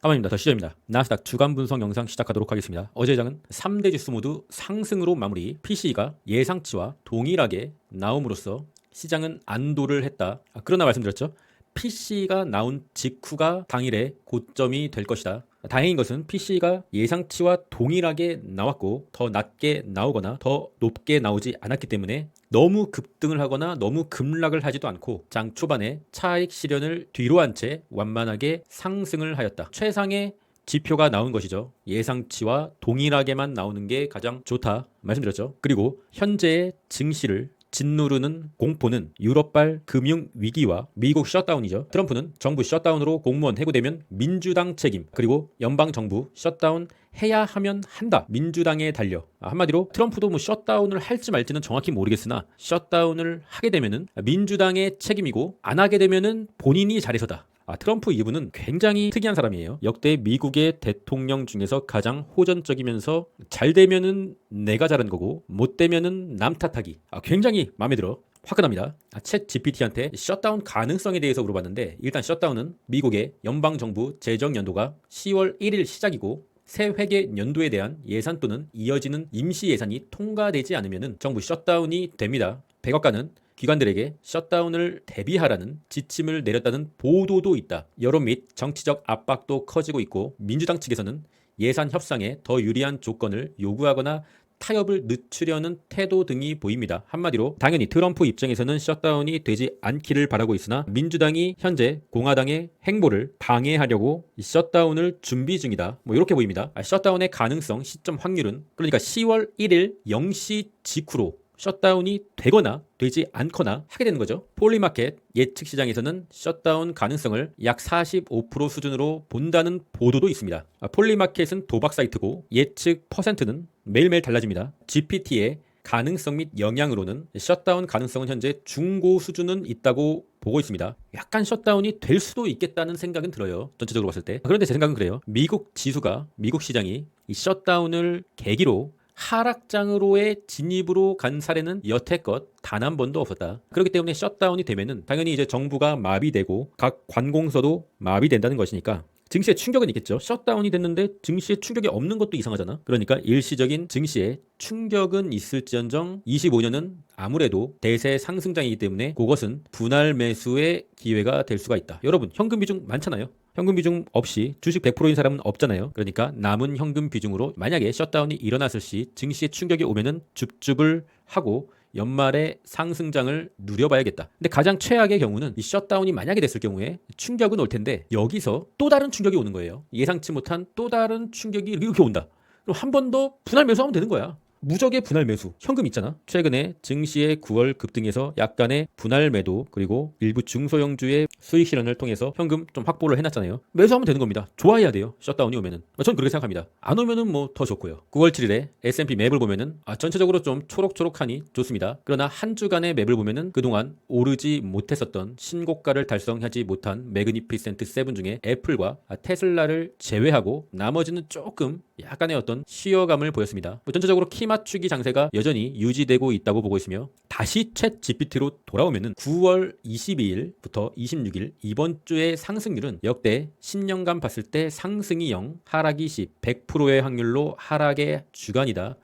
까만입니다. 더 시점입니다. 나스닥 주간 분석 영상 시작하도록 하겠습니다. 어제 장은 3대 지수 모두 상승으로 마무리. PC가 예상치와 동일하게 나옴으로써 시장은 안도를 했다. 그러나 말씀드렸죠. PC가 나온 직후가 당일에 고점이 될 것이다. 다행인 것은 PC가 예상치와 동일하게 나왔고 더 낮게 나오거나 더 높게 나오지 않았기 때문에 너무 급등을 하거나 너무 급락을 하지도 않고 장 초반에 차익 실현을 뒤로 한 채 완만하게 상승을 하였다. 최상의 지표가 나온 것이죠. 예상치와 동일하게만 나오는 게 가장 좋다 말씀드렸죠. 그리고 현재의 증시를 짓누르는 공포는 유럽발 금융 위기와 미국 셧다운이죠. 트럼프는 정부 셧다운으로 공무원 해고되면 민주당 책임, 그리고 연방 정부 셧다운 해야 하면 한다. 민주당에 달려. 한마디로 트럼프도 뭐 셧다운을 할지 말지는 정확히 모르겠으나 셧다운을 하게 되면은 민주당의 책임이고 안 하게 되면은 본인이 잘해서다. 트럼프 이분은 굉장히 특이한 사람이에요. 역대 미국의 대통령 중에서 가장 호전적이면서 잘 되면은 내가 잘한 거고 못 되면은 남 탓하기. 굉장히 마음에 들어. 화끈합니다. 챗 GPT한테 셧다운 가능성에 대해서 물어봤는데 일단 셧다운은 미국의 연방정부 재정연도가 10월 1일 시작이고 새 회계 연도에 대한 예산 또는 이어지는 임시 예산이 통과되지 않으면 정부 셧다운이 됩니다. 백악관은 기관들에게 셧다운을 대비하라는 지침을 내렸다는 보도도 있다. 여론 및 정치적 압박도 커지고 있고 민주당 측에서는 예산 협상에 더 유리한 조건을 요구하거나 타협을 늦추려는 태도 등이 보입니다. 한마디로 당연히 트럼프 입장에서는 셧다운이 되지 않기를 바라고 있으나 민주당이 현재 공화당의 행보를 방해하려고 셧다운을 준비 중이다. 이렇게 보입니다. 셧다운의 가능성 시점 확률은 그러니까 10월 1일 0시 직후로 셧다운이 되거나 되지 않거나 하게 되는 거죠. 폴리마켓 예측 시장에서는 셧다운 가능성을 약 45% 수준으로 본다는 보도도 있습니다. 폴리마켓은 도박 사이트고 예측 퍼센트는 매일매일 달라집니다. GPT의 가능성 및 영향으로는 셧다운 가능성은 현재 중고 수준은 있다고 보고 있습니다. 약간 셧다운이 될 수도 있겠다는 생각은 들어요. 전체적으로 봤을 때. 그런데 제 생각은 그래요. 미국 시장이 이 셧다운을 계기로 하락장으로의 진입으로 간 사례는 여태껏 단 한 번도 없었다. 그렇기 때문에 셧다운이 되면은 당연히 이제 정부가 마비되고 각 관공서도 마비된다는 것이니까 증시에 충격은 있겠죠. 셧다운이 됐는데 증시에 충격이 없는 것도 이상하잖아. 그러니까 일시적인 증시에 충격은 있을지언정 25년은 아무래도 대세 상승장이기 때문에 그것은 분할 매수의 기회가 될 수가 있다. 여러분 현금 비중 많잖아요. 현금 비중 없이 주식 100%인 사람은 없잖아요. 그러니까 남은 현금 비중으로 만약에 셧다운이 일어났을 시 증시에 충격이 오면은 줍줍을 하고 연말에 상승장을 누려봐야겠다. 근데 가장 최악의 경우는 이 셧다운이 만약에 됐을 경우에 충격은 올 텐데 여기서 또 다른 충격이 오는 거예요. 예상치 못한 또 다른 충격이 이렇게 온다. 그럼 한 번 더 분할 매수하면 되는 거야. 무적의 분할 매수. 현금 있잖아. 최근에 증시의 9월 급등에서 약간의 분할 매도 그리고 일부 중소형주의 수익 실현을 통해서 현금 좀 확보를 해놨잖아요. 매수하면 되는 겁니다. 좋아해야 돼요. 셧다운이 오면은. 전 그렇게 생각합니다. 안 오면은 뭐 더 좋고요. 9월 7일에 S&P 맵을 보면은 전체적으로 좀 초록초록하니 좋습니다. 그러나 한 주간의 맵을 보면은 그동안 오르지 못했었던 신고가를 달성하지 못한 매그니피센트 7 중에 애플과 테슬라를 제외하고 나머지는 조금 약간의 어떤 쉬어감을 보였습니다. 전체적으로 키 맞추기 장세가 여전히 유지되고 있다고 보고 있으며 다시 챗 GPT로 돌아오면은 9월 22일부터 26일 이번 주의 상승률은 역대 10년간 봤을 때 상승이 0, 하락이 10, 100%의 확률로 하락의 주간이다.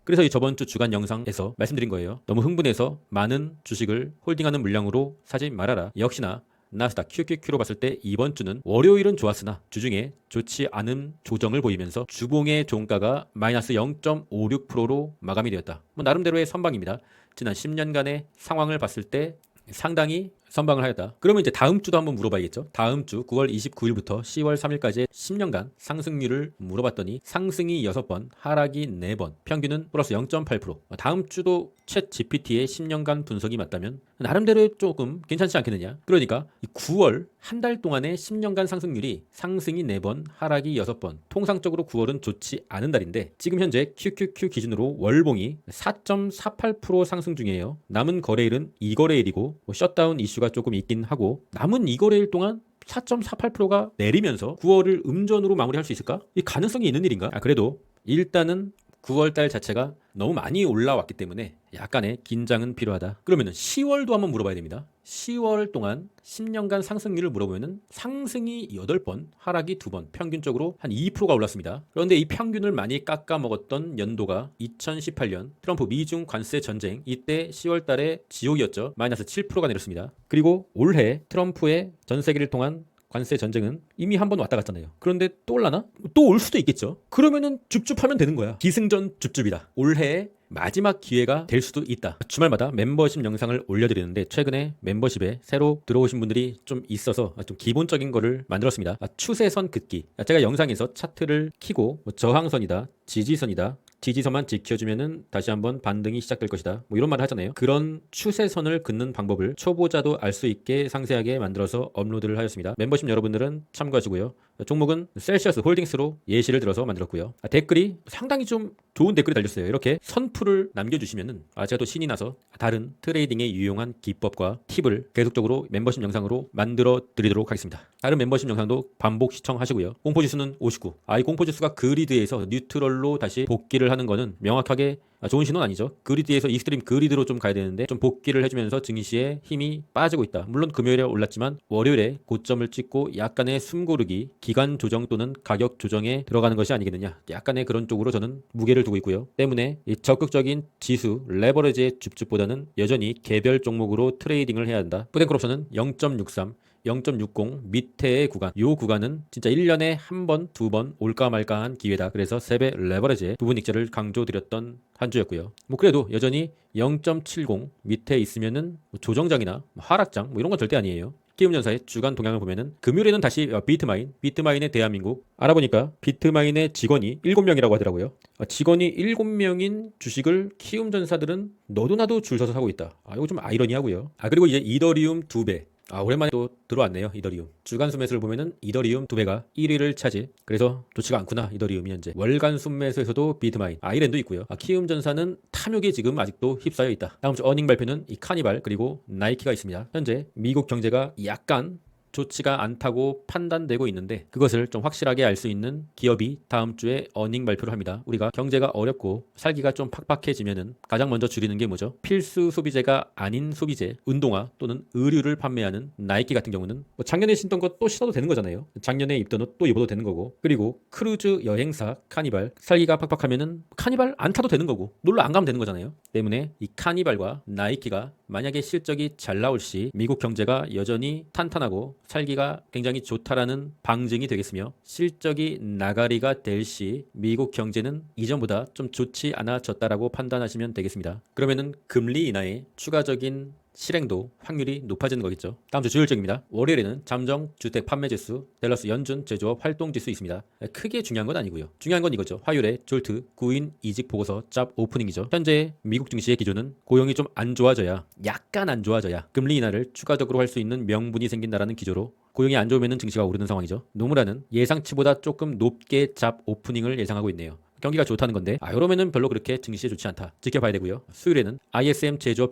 그래서 이 저번 주 주간 영상에서 말씀드린 거예요. 너무 흥분해서 많은 주식을 홀딩하는 물량으로 사지 말아라. 역시나 나스닥 QQQ로 봤을 때 이번 주는 월요일은 좋았으나 주중에 좋지 않은 조정을 보이면서 주봉의 종가가 마이너스 0.56%로 마감이 되었다. 나름대로의 선방입니다. 지난 10년간의 상황을 봤을 때 상당히 선방을 하였다. 그러면 이제 다음 주도 한번 물어봐야겠죠. 다음 주 9월 29일부터 10월 3일까지의 10년간 상승률을 물어봤더니 상승이 6번, 하락이 4번, 평균은 플러스 0.8%. 다음 주도 챗 GPT의 10년간 분석이 맞다면 나름대로 조금 괜찮지 않겠느냐. 그러니까 9월 한 달 동안의 10년간 상승률이 상승이 4번, 하락이 6번. 통상적으로 9월은 좋지 않은 달인데 지금 현재 QQQ 기준으로 월봉이 4.48% 상승 중이에요. 남은 거래일은 2거래일이고 셧다운 이슈가 조금 있긴 하고 남은 2거래일 동안 4.48%가 내리면서 9월을 음전으로 마무리할 수 있을까? 이 가능성이 있는 일인가? 그래도 일단은 9월 달 자체가 너무 많이 올라왔기 때문에 약간의 긴장은 필요하다. 그러면은 10월도 한번 물어봐야 됩니다. 10월 동안 10년간 상승률을 물어보면은 상승이 8번, 하락이 2번, 평균적으로 한 2%가 올랐습니다. 그런데 이 평균을 많이 깎아먹었던 연도가 2018년 트럼프 미중 관세 전쟁, 이때 10월 달에 지옥이었죠. 마이너스 7%가 내렸습니다. 그리고 올해 트럼프의 전 세계를 통한 관세 전쟁은 이미 한 번 왔다 갔잖아요. 그런데 또 올라나? 또 올 수도 있겠죠. 그러면은 줍줍하면 되는 거야. 기승전 줍줍이다. 올해의 마지막 기회가 될 수도 있다. 주말마다 멤버십 영상을 올려드리는데 최근에 멤버십에 새로 들어오신 분들이 좀 있어서 좀 기본적인 거를 만들었습니다. 추세선 긋기. 제가 영상에서 차트를 키고 저항선이다, 지지선이다, 지지선만 지켜주면은 다시 한번 반등이 시작될 것이다, 뭐 이런 말을 하잖아요. 그런 추세선을 긋는 방법을 초보자도 알 수 있게 상세하게 만들어서 업로드를 하였습니다. 멤버십 여러분들은 참고하시고요. 종목은 셀시어스 홀딩스로 예시를 들어서 만들었고요. 댓글이 상당히 좀 좋은 댓글이 달렸어요. 이렇게 선풀을 남겨주시면은 제가 또 신이 나서 다른 트레이딩에 유용한 기법과 팁을 계속적으로 멤버십 영상으로 만들어 드리도록 하겠습니다. 다른 멤버십 영상도 반복 시청하시고요. 공포지수는 59. 이 공포지수가 그리드에서 뉴트럴로 다시 복귀를 하는 거는 명확하게 좋은 신호는 아니죠. 그리드에서 익스트림 그리드로 좀 가야 되는데 좀 복귀를 해주면서 증시의 힘이 빠지고 있다. 물론 금요일에 올랐지만 월요일에 고점을 찍고 약간의 숨고르기, 기간 조정 또는 가격 조정에 들어가는 것이 아니겠느냐, 약간의 그런 쪽으로 저는 무게를 두고 있고요. 때문에 이 적극적인 지수 레버리지의 줍줍보다는 여전히 개별 종목으로 트레이딩을 해야 한다. 푸덴크롭션은 0.63 0.60 밑에의 구간, 이 구간은 진짜 1년에 한 번, 두 번 올까 말까한 기회다. 그래서 3배 레버리지의 부분 익절을 강조드렸던 한 주였고요. 뭐 그래도 여전히 0.70 밑에 있으면은 조정장이나 하락장 이런 건 절대 아니에요. 키움전사의 주간 동향을 보면은 금요일에는 다시 비트마인의 대한민국 알아보니까 비트마인의 직원이 7명이라고 하더라고요. 직원이 7명인 주식을 키움전사들은 너도 나도 줄 서서 사고 있다. 이거 좀 아이러니하고요. 그리고 이제 이더리움 2배. 오랜만에 또 들어왔네요. 이더리움 주간 순매수를 보면은 이더리움 2배가 1위를 차지. 그래서 좋지가 않구나 이더리움이 현재. 월간 순매수에서도 비트마인, 아이랜도 있고요. 키움전사는 탐욕이 지금 아직도 휩싸여 있다. 다음 주 어닝 발표는 이 카니발 그리고 나이키가 있습니다. 현재 미국 경제가 약간 좋지가 않다고 판단되고 있는데 그것을 좀 확실하게 알 수 있는 기업이 다음 주에 어닝 발표를 합니다. 우리가 경제가 어렵고 살기가 좀 팍팍해지면은 가장 먼저 줄이는 게 뭐죠? 필수 소비재가 아닌 소비재, 운동화 또는 의류를 판매하는 나이키 같은 경우는 작년에 신던 거 또 신어도 되는 거잖아요. 작년에 입던 옷 또 입어도 되는 거고, 그리고 크루즈 여행사 카니발, 살기가 팍팍하면은 카니발 안 타도 되는 거고 놀러 안 가면 되는 거잖아요. 때문에 이 카니발과 나이키가 만약에 실적이 잘 나올 시 미국 경제가 여전히 탄탄하고 살기가 굉장히 좋다라는 방증이 되겠으며, 실적이 나가리가 될 시 미국 경제는 이전보다 좀 좋지 않아졌다라고 판단하시면 되겠습니다. 그러면은 금리 인하의 추가적인 실행도 확률이 높아지는 거겠죠. 다음 주 주요일정입니다. 월요일에는 잠정 주택 판매 지수, 댈러스 연준 제조업 활동 지수 있습니다. 크게 중요한 건 아니고요. 중요한 건 이거죠. 화요일에 졸트 구인 이직 보고서 잡 오프닝이죠. 현재 미국 증시의 기조는 고용이 좀 안 좋아져야, 약간 안 좋아져야 금리 인하를 추가적으로 할 수 있는 명분이 생긴다라는 기조로 고용이 안 좋으면 증시가 오르는 상황이죠. 노무라는 예상치보다 조금 높게 잡 오프닝을 예상하고 있네요. 경기가 좋다는 건데 이러면은 별로 그렇게 증시에 좋지 않다. 지켜봐야 되고요. 수요일에는 ISM 제조업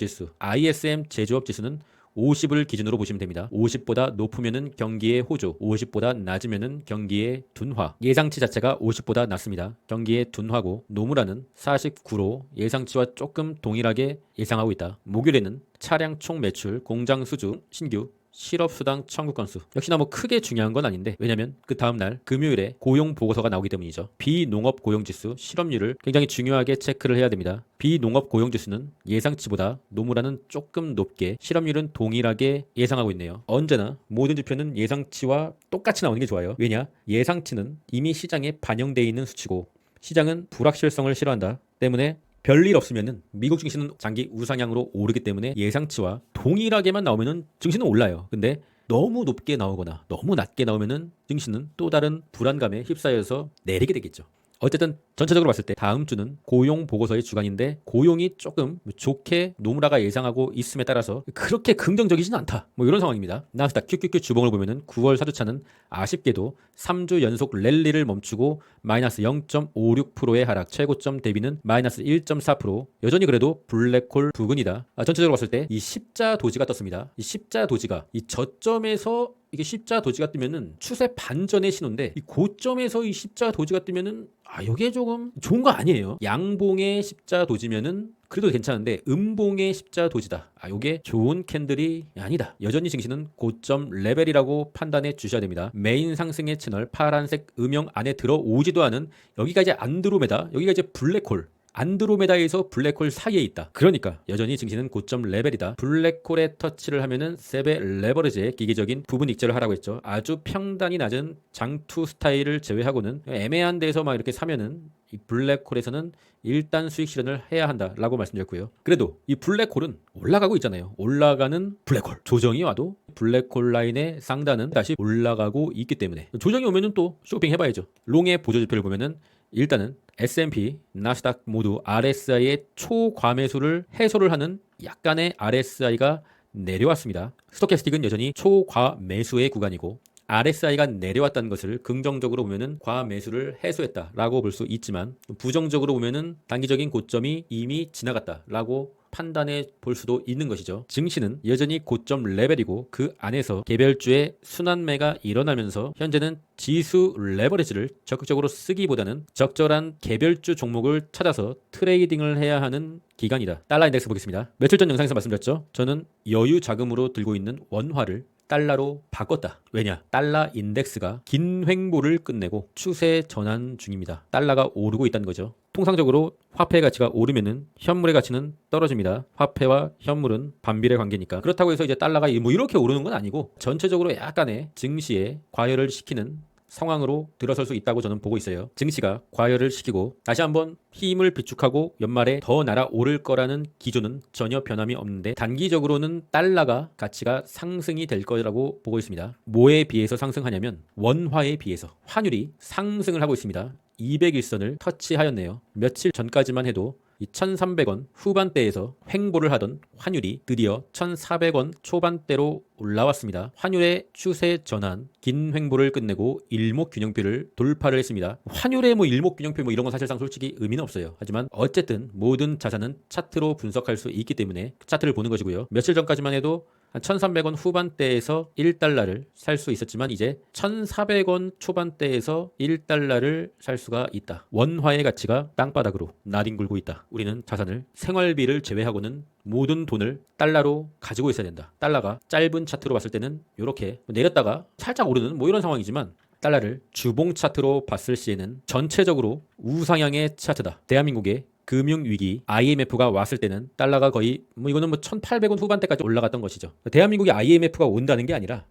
지수는 50을 기준으로 보시면 됩니다. 50보다 높으면은 경기의 호조, 50보다 낮으면은 경기의 둔화. 예상치 자체가 50보다 낮습니다. 경기의 둔화고, 노무라는 49로 예상치와 조금 동일하게 예상하고 있다. 목요일에는 차량 총 매출, 공장 수주, 신규 실업수당 청구 건수, 역시나 뭐 크게 중요한 건 아닌데, 왜냐면 그 다음날 금요일에 고용 보고서가 나오기 때문이죠. 비농업 고용지수, 실업률을 굉장히 중요하게 체크를 해야 됩니다. 비농업 고용지수는 예상치보다 노무라는 조금 높게, 실업률은 동일하게 예상하고 있네요. 언제나 모든 지표는 예상치와 똑같이 나오는 게 좋아요. 왜냐? 예상치는 이미 시장에 반영되어 있는 수치고 시장은 불확실성을 싫어한다. 때문에 별일 없으면은 미국 증시는 장기 우상향으로 오르기 때문에 예상치와 동일하게만 나오면은 증시는 올라요. 근데 너무 높게 나오거나 너무 낮게 나오면은 증시는 또 다른 불안감에 휩싸여서 내리게 되겠죠. 어쨌든 전체적으로 봤을 때 다음 주는 고용 보고서의 주간인데, 고용이 조금 좋게 노무라가 예상하고 있음에 따라서 그렇게 긍정적이지는 않다, 뭐 이런 상황입니다. 나스닥 QQQ 주봉을 보면은 9월 사주차는 아쉽게도 3주 연속 랠리를 멈추고 마이너스 0.56%의 하락, 최고점 대비는 마이너스 1.4%. 여전히 그래도 블랙홀 부근이다. 전체적으로 봤을 때 이 십자 도지가 떴습니다. 이 십자 도지가 이 저점에서 이게 십자 도지가 뜨면은 추세 반전의 신호인데 이 고점에서 이 십자 도지가 뜨면은 이게 조금 좋은 거 아니에요. 양봉의 십자 도지면은 그래도 괜찮은데 음봉의 십자 도지다. 요게 좋은 캔들이 아니다. 여전히 증시는 고점 레벨이라고 판단해 주셔야 됩니다. 메인 상승의 채널 파란색 음영 안에 들어오지도 않은 여기가 이제 안드로메다, 여기가 이제 블랙홀. 안드로메다에서 블랙홀 사이에 있다. 그러니까 여전히 증시는 고점 레벨이다. 블랙홀에 터치를 하면은 세배 레버리지의 기계적인 부분 익절을 하라고 했죠. 아주 평단이 낮은 장투 스타일을 제외하고는 애매한 데서 막 이렇게 사면은 이 블랙홀에서는 일단 수익 실현을 해야 한다라고 말씀드렸고요. 그래도 이 블랙홀은 올라가고 있잖아요. 올라가는 블랙홀. 조정이 와도 블랙홀 라인의 상단은 다시 올라가고 있기 때문에 조정이 오면은 또 쇼핑 해봐야죠. 롱의 보조지표를 보면은 일단은 S&P, 나스닥 모두 RSI의 초과매수를 해소를 하는 약간의 RSI가 내려왔습니다. 스토캐스틱은 여전히 초과매수의 구간이고 RSI가 내려왔다는 것을 긍정적으로 보면은 과매수를 해소했다라고 볼 수 있지만 부정적으로 보면은 단기적인 고점이 이미 지나갔다라고 판단해 볼 수도 있는 것이죠. 증시는 여전히 고점 레벨이고 그 안에서 개별주의 순환매가 일어나면서 현재는 지수 레버리지를 적극적으로 쓰기보다는 적절한 개별주 종목을 찾아서 트레이딩을 해야 하는 기간이다. 달러 인덱스 보겠습니다. 며칠 전 영상에서 말씀드렸죠. 저는 여유 자금으로 들고 있는 원화를 달러로 바꿨다. 왜냐? 달러 인덱스가 긴 횡보를 끝내고 추세 전환 중입니다. 달러가 오르고 있다는 거죠. 통상적으로 화폐의 가치가 오르면은 현물의 가치는 떨어집니다. 화폐와 현물은 반비례 관계니까. 그렇다고 해서 이제 달러가 뭐 이렇게 오르는 건 아니고 전체적으로 약간의 증시에 과열을 시키는 상황으로 들어설 수 있다고 저는 보고 있어요. 증시가 과열을 시키고 다시 한번 힘을 비축하고 연말에 더 날아오를 거라는 기조는 전혀 변함이 없는데 단기적으로는 달러가 가치가 상승이 될 거라고 보고 있습니다. 뭐에 비해서 상승하냐면 원화에 비해서 환율이 상승을 하고 있습니다. 200일선을 터치하였네요. 며칠 전까지만 해도 이 1,300원 후반대에서 횡보를 하던 환율이 드디어 1,400원 초반대로 올라왔습니다. 환율의 추세 전환, 긴 횡보를 끝내고 일목균형표를 돌파를 했습니다. 환율의 일목균형표 이런 건 사실상 솔직히 의미는 없어요. 하지만 어쨌든 모든 자산은 차트로 분석할 수 있기 때문에 차트를 보는 것이고요. 며칠 전까지만 해도 한 1,300원 후반대에서 1달러를 살 수 있었지만 이제 1,400원 초반대에서 1달러를 살 수가 있다. 원화의 가치가 땅바닥으로 나뒹굴고 있다. 우리는 자산을 생활비를 제외하고는 모든 돈을 달러로 가지고 있어야 된다. 달러가 짧은 차트로 봤을 때는 이렇게 내렸다가 살짝 오르는 이런 상황이지만 달러를 주봉 차트로 봤을 시에는 전체적으로 우상향의 차트다. 대한민국의 금융위기 IMF가 왔을 때는 달러가 거의 이거는 1,800원 후반대까지 올라갔던 것이죠. 대한민국이 IMF가 온다는 게 아니라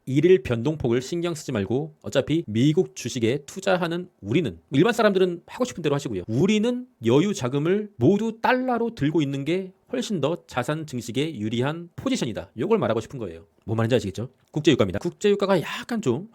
일일 변동폭을 신경 쓰지 말고 어차피 미국 주식에 투자하는 우리는 일반 사람들은 하고 싶은 대로 하시고요. 우리는 여유 자금을 모두 달러로 들고 있는 게 훨씬 더 자산 증식에 유리한 포지션이다. 이걸 말하고 싶은 거예요. 뭐 말인지 아시겠죠? 국제유가입니다. 국제유가가 약간 지금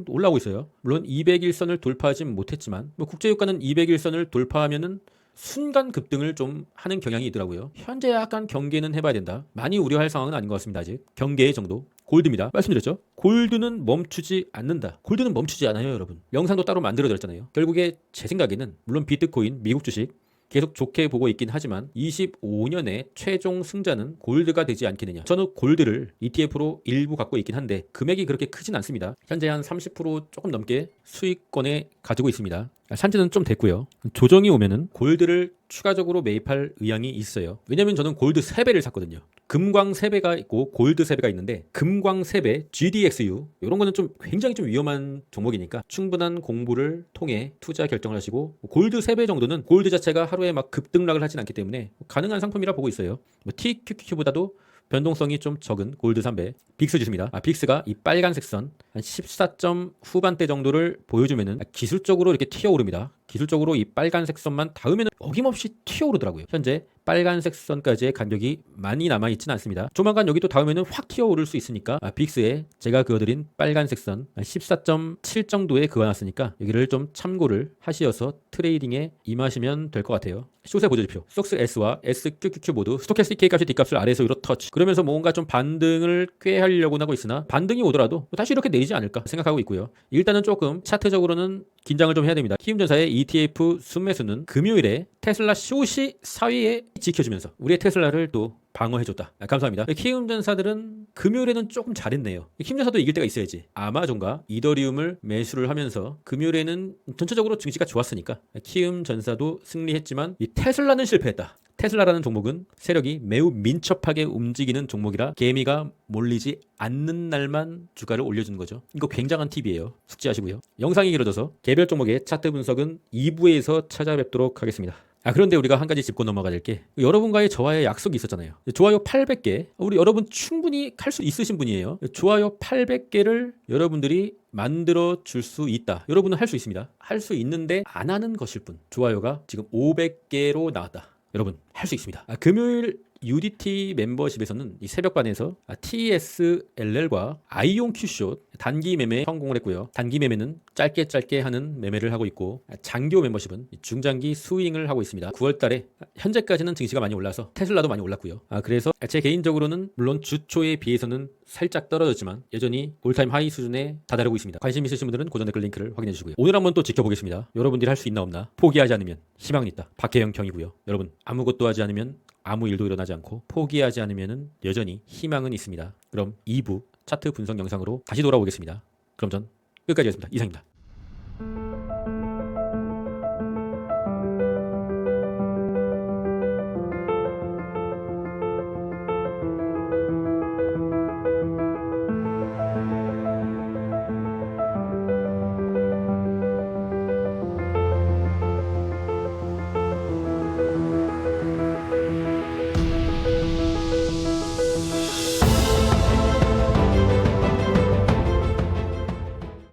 올라오고 있어요. 물론 200일선을 돌파하진 못했지만 국제유가는 200일선을 돌파하면은 순간 급등을 좀 하는 경향이 있더라고요. 현재 약간 경계는 해봐야 된다. 많이 우려할 상황은 아닌 것 같습니다. 아직 경계 정도. 골드입니다. 말씀드렸죠? 골드는 멈추지 않는다. 골드는 멈추지 않아요, 여러분. 영상도 따로 만들어드렸잖아요. 결국에 제 생각에는 물론 비트코인, 미국 주식 계속 좋게 보고 있긴 하지만 25년의 최종 승자는 골드가 되지 않겠느냐. 저는 골드를 ETF로 일부 갖고 있긴 한데 금액이 그렇게 크진 않습니다. 현재 한 30% 조금 넘게 수익권에 가지고 있습니다. 산지는 좀 됐고요. 조정이 오면은 골드를 추가적으로 매입할 의향이 있어요. 왜냐면 저는 골드 3배를 샀거든요. 금광 3배가 있고 골드 3배가 있는데 금광 3배, GDXU 이런 거는 굉장히 위험한 종목이니까 충분한 공부를 통해 투자 결정을 하시고 골드 3배 정도는 골드 자체가 하루에 막 급등락을 하진 않기 때문에 가능한 상품이라 보고 있어요. TQQQ보다도 변동성이 좀 적은 골드 3배 빅스 지수입니다. 빅스가 이 빨간색 선 한 14점 후반대 정도를 보여주면은 기술적으로 이렇게 튀어오릅니다. 기술적으로 이 빨간색 선만 닿으면 어김없이 튀어오르더라고요. 현재 빨간색 선까지의 간격이 많이 남아있진 않습니다. 조만간 여기 또 닿으면 확 튀어오를 수 있으니까 빅스에 제가 그어드린 빨간색 선 14.7 정도에 그어놨으니까 여기를 좀 참고를 하시어서 트레이딩에 임하시면 될 것 같아요. 쇼세 보조지표 속스 S와 SQQQ 모두 스토캐스틱 K값이 D값을 아래에서 위로 터치. 그러면서 뭔가 좀 반등을 꾀하려고 하고 있으나 반등이 오더라도 다시 이렇게 내리지 않을까 생각하고 있고요. 일단은 조금 차트적으로는 긴장을 좀 해야 됩니다. 키움전사의 ETF 순매수는 금요일에 테슬라 숏이 4위에 지켜주면서 우리의 테슬라를 또 방어해줬다. 감사합니다. 키움전사들은 금요일에는 조금 잘했네요. 키움전사도 이길 때가 있어야지. 아마존과 이더리움을 매수를 하면서 금요일에는 전체적으로 증시가 좋았으니까 키움전사도 승리했지만 이 테슬라는 실패했다. 테슬라라는 종목은 세력이 매우 민첩하게 움직이는 종목이라 개미가 몰리지 않는 날만 주가를 올려주는 거죠. 이거 굉장한 팁이에요. 숙지하시고요. 영상이 길어져서 개별 종목의 차트 분석은 2부에서 찾아뵙도록 하겠습니다. 그런데 우리가 한 가지 짚고 넘어가야 될 게 여러분과의 저와의 약속이 있었잖아요. 좋아요 800개. 우리 여러분 충분히 할 수 있으신 분이에요. 좋아요 800개를 여러분들이 만들어 줄 수 있다. 여러분은 할 수 있습니다. 할 수 있는데 안 하는 것일 뿐. 좋아요가 지금 500개로 나왔다. 여러분 할 수 있습니다. 금요일 UDT 멤버십에서는 이 새벽반에서 TSLL과 아이온 큐숏 단기 매매 성공을 했고요. 단기 매매는 짧게 하는 매매를 하고 있고, 장교 멤버십은 중장기 스윙을 하고 있습니다. 9월 달에 현재까지는 증시가 많이 올라서 테슬라도 많이 올랐고요. 그래서 제 개인적으로는 물론 주초에 비해서는 살짝 떨어졌지만 여전히 올타임 하이 수준에 다다르고 있습니다. 관심 있으신 분들은 고정 댓글 링크를 확인해 주시고요. 오늘 한번 또 지켜보겠습니다. 여러분들이 할 수 있나 없나. 포기하지 않으면 희망은 있다. 박혜영 경이고요. 여러분 아무것도 하지 않으면 아무 일도 일어나지 않고 포기하지 않으면 여전히 희망은 있습니다. 그럼 2부 차트 분석 영상으로 다시 돌아오겠습니다. 그럼 전 끝까지 하겠습니다. 이상입니다.